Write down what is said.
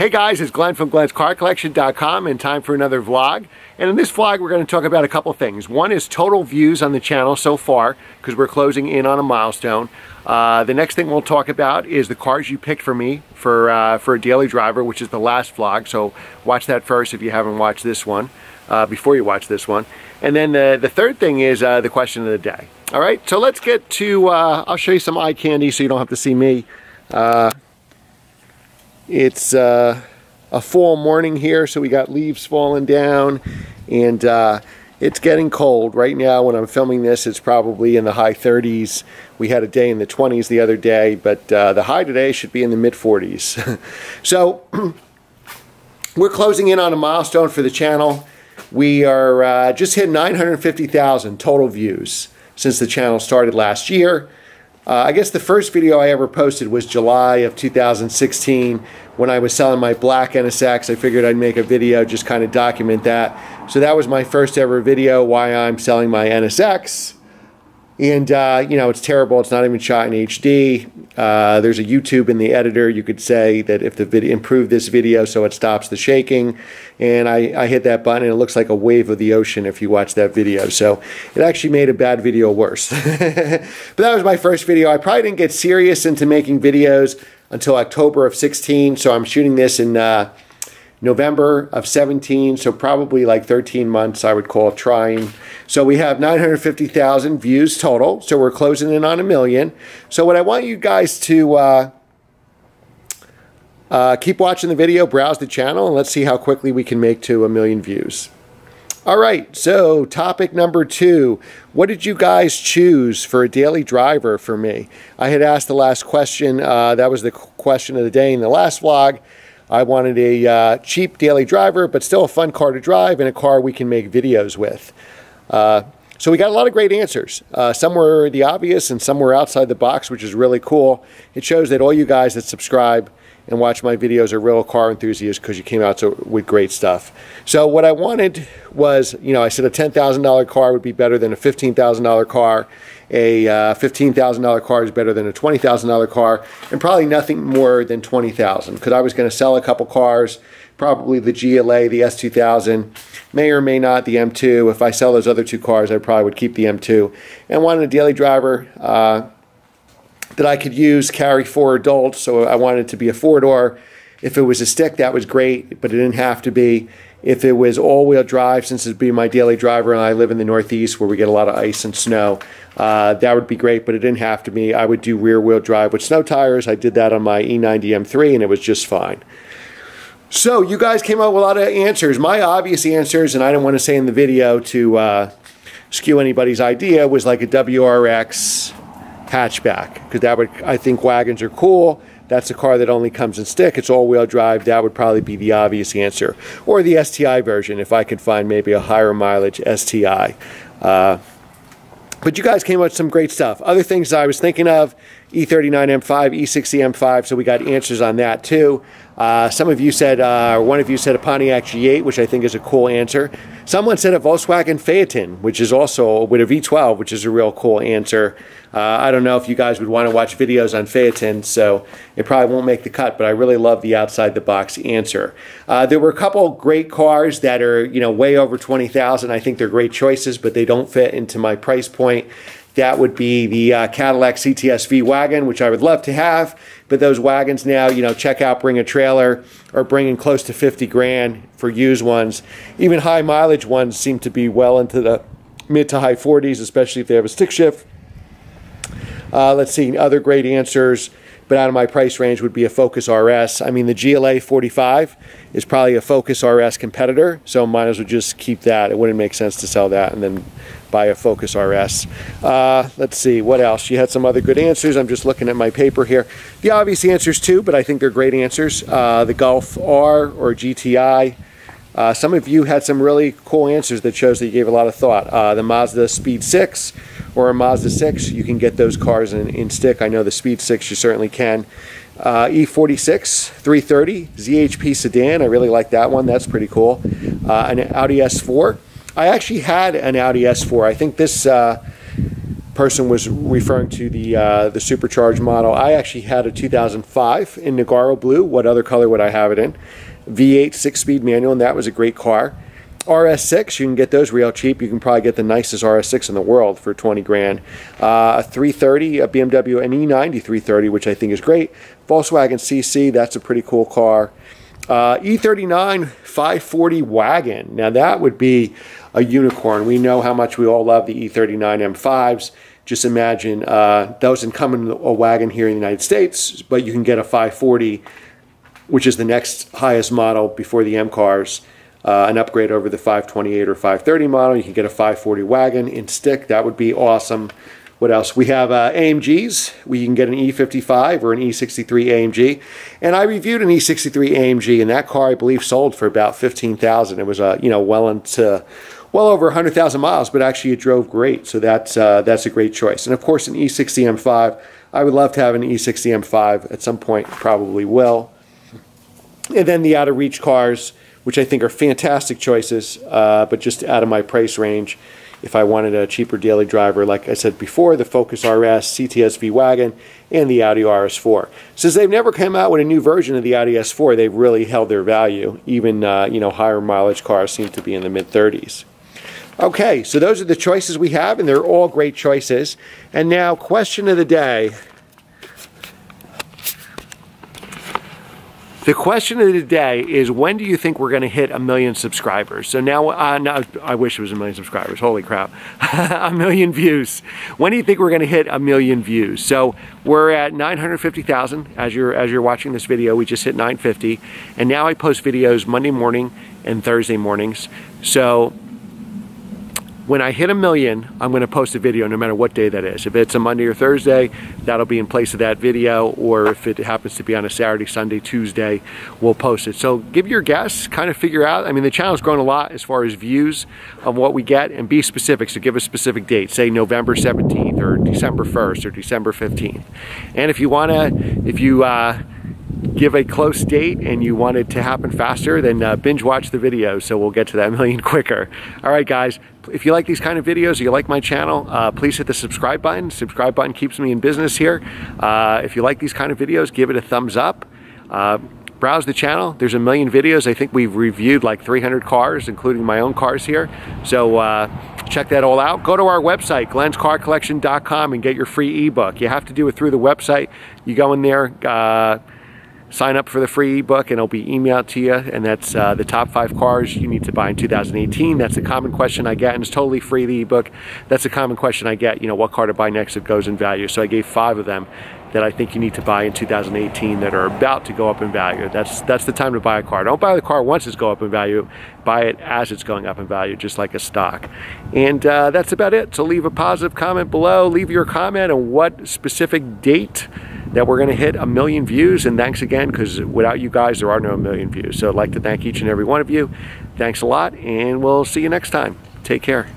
Hey guys, it's Glenn from glenscarcollection.com and time for another vlog. And in this vlog we're going to talk about a couple things. One is total views on the channel so far, because we're closing in on a milestone. The next thing we'll talk about is the cars you picked for me for a daily driver, which is the last vlog. So watch that first if you haven't watched this one, before you watch this one. And then the third thing is the question of the day. All right, so let's get to, I'll show you some eye candy so you don't have to see me. It's a fall morning here, so we got leaves falling down, and it's getting cold. Right now when I'm filming this, it's probably in the high 30s. We had a day in the 20s the other day, but the high today should be in the mid 40s. So we're closing in on a milestone for the channel. We are just hit 950,000 total views since the channel started last year. I guess the first video I ever posted was July of 2016 when I was selling my black NSX. I figured I'd make a video, just kind of document that. So that was my first ever video, why I'm selling my NSX. And, you know, it's terrible. It's not even shot in HD. There's a YouTube in the editor. You could say that if the video, improve this video so it stops the shaking. And I hit that button and it looks like a wave of the ocean if you watch that video. So it actually made a bad video worse. But that was my first video. I probably didn't get serious into making videos until October of 16. So I'm shooting this in November of 17, so probably like 13 months I would call trying. So we have 950,000 views total, so we're closing in on 1 million. So what I want you guys to keep watching the video, browse the channel, and let's see how quickly we can make to 1 million views. All right, so topic number 2. What did you guys choose for a daily driver for me? I had asked the last question. That was the question of the day in the last vlog. I wanted a cheap daily driver, but still a fun car to drive and a car we can make videos with. So we got a lot of great answers. Some were the obvious and some were outside the box, which is really cool. It shows that all you guys that subscribe and watch my videos are real car enthusiasts because you came out with great stuff. So what I wanted was, you know, I said a $10,000 car would be better than a $15,000 car. A $15,000 car is better than a $20,000 car, and probably nothing more than $20,000, because I was going to sell a couple cars, probably the GLA, the S2000, may or may not the M2. If I sell those other two cars, I probably would keep the M2, and wanted a daily driver that I could use, carry 4 adults, so I wanted it to be a 4-door. If it was a stick, that was great, but it didn't have to be. If it was all-wheel drive, since it'd be my daily driver and I live in the Northeast where we get a lot of ice and snow, that would be great, but it didn't have to be. I would do rear-wheel drive with snow tires. I did that on my E90 M3 and it was just fine. So you guys came up with a lot of answers. My obvious answers, and I didn't want to say in the video to skew anybody's idea, was like a WRX hatchback, because that would, I think wagons are cool. That's a car that only comes in stick. It's all-wheel drive. That would probably be the obvious answer. Or the STI version, if I could find maybe a higher mileage STI. But you guys came up with some great stuff. Other things I was thinking of, E39 M5, E60 M5, so we got answers on that too. Some of you said, or one of you said a Pontiac G8, which I think is a cool answer. Someone said a Volkswagen Phaeton, which is also with a V12, which is a real cool answer. I don't know if you guys would want to watch videos on Phaeton, so it probably won't make the cut, but I really love the outside-the-box answer. There were a couple great cars that are, you know, way over 20,000. I think they're great choices, but they don't fit into my price point. That would be the Cadillac CTS-V wagon, which I would love to have. But those wagons now, you know, check out Bring a Trailer, or bringing close to 50 grand for used ones. Even high mileage ones seem to be well into the mid to high 40s, especially if they have a stick shift. Let's see, other great answers, but out of my price range would be a Focus RS. I mean, the GLA 45 is probably a Focus RS competitor, so might as well just keep that. It wouldn't make sense to sell that and then buy a Focus RS. Let's see, what else? You had some other good answers. I'm just looking at my paper here. The obvious answers too, but I think they're great answers. The Golf R or GTI. Some of you had some really cool answers that shows that you gave a lot of thought. The Mazda Speed 6 or a Mazda 6, you can get those cars in stick. I know the Speed 6 you certainly can. E46 330 ZHP sedan, I really like that one. That's pretty cool. An Audi S4. I actually had an Audi S4. I think this person was referring to the supercharged model. I actually had a 2005 in Nogaro Blue. What other color would I have it in? V8 6-speed manual, and that was a great car. RS6, you can get those real cheap. You can probably get the nicest RS6 in the world for 20 grand. A 330, a BMW, an E90 330, which I think is great. Volkswagen CC, that's a pretty cool car. E39 540 wagon. Now that would be a unicorn. We know how much we all love the E39 M5s. Just imagine those come in a wagon here in the United States, but you can get a 540, which is the next highest model before the M cars, an upgrade over the 528 or 530 model. You can get a 540 wagon in stick. That would be awesome. What else? We have AMGs. We can get an E55 or an E63 AMG. And I reviewed an E63 AMG, and that car, I believe, sold for about $15,000. It was well over 100,000 miles, but actually it drove great. So that's a great choice. And of course, an E60 M5. I would love to have an E60 M5 at some point. Probably will. And then the out of reach cars, which I think are fantastic choices, but just out of my price range. If I wanted a cheaper daily driver, like I said before, the Focus RS, CTS-V wagon, and the Audi RS4. Since they've never come out with a new version of the Audi S4, they've really held their value. Even higher mileage cars seem to be in the mid-30s. Okay, so those are the choices we have, and they're all great choices. And now, question of the day. The question of the day is, when do you think we're going to hit 1 million subscribers? So now, I wish it was 1 million subscribers. Holy crap. 1 million views. When do you think we're going to hit 1 million views? So we're at 950,000 as you're watching this video. We just hit 950. And now I post videos Monday morning and Thursday mornings. So when I hit 1 million, I'm going to post a video no matter what day that is. If it's a Monday or Thursday, that'll be in place of that video, or if it happens to be on a Saturday, Sunday, Tuesday, we'll post it. So give your guess, kind of figure out. I mean, the channel's grown a lot as far as views of what we get, and be specific. So give a specific date, say November 17th or December 1st or December 15th. And if you give a close date and you want it to happen faster, then binge watch the video, so we'll get to that 1 million quicker. All right, guys, if you like these kind of videos, or you like my channel, please hit the subscribe button. Subscribe button keeps me in business here. If you like these kind of videos, give it a thumbs up. Browse the channel. There's 1 million videos. I think we've reviewed like 300 cars, including my own cars here. So check that all out. Go to our website, glenscarcollection.com, and get your free ebook. You have to do it through the website. You go in there, sign up for the free ebook, and it'll be emailed to you, and that's the top 5 cars you need to buy in 2018. That's a common question I get, and it's totally free, the ebook. That's a common question I get, what car to buy next that goes in value. So I gave 5 of them that I think you need to buy in 2018 that are about to go up in value. That's the time to buy a car. Don't buy the car once it's go up in value. Buy it as it's going up in value, just like a stock. And that's about it. So leave a positive comment below. Leave your comment on what specific date that we're going to hit 1 million views. And thanks again, because without you guys, there are no 1 million views. So I'd like to thank each and every one of you. Thanks a lot, and we'll see you next time. Take care.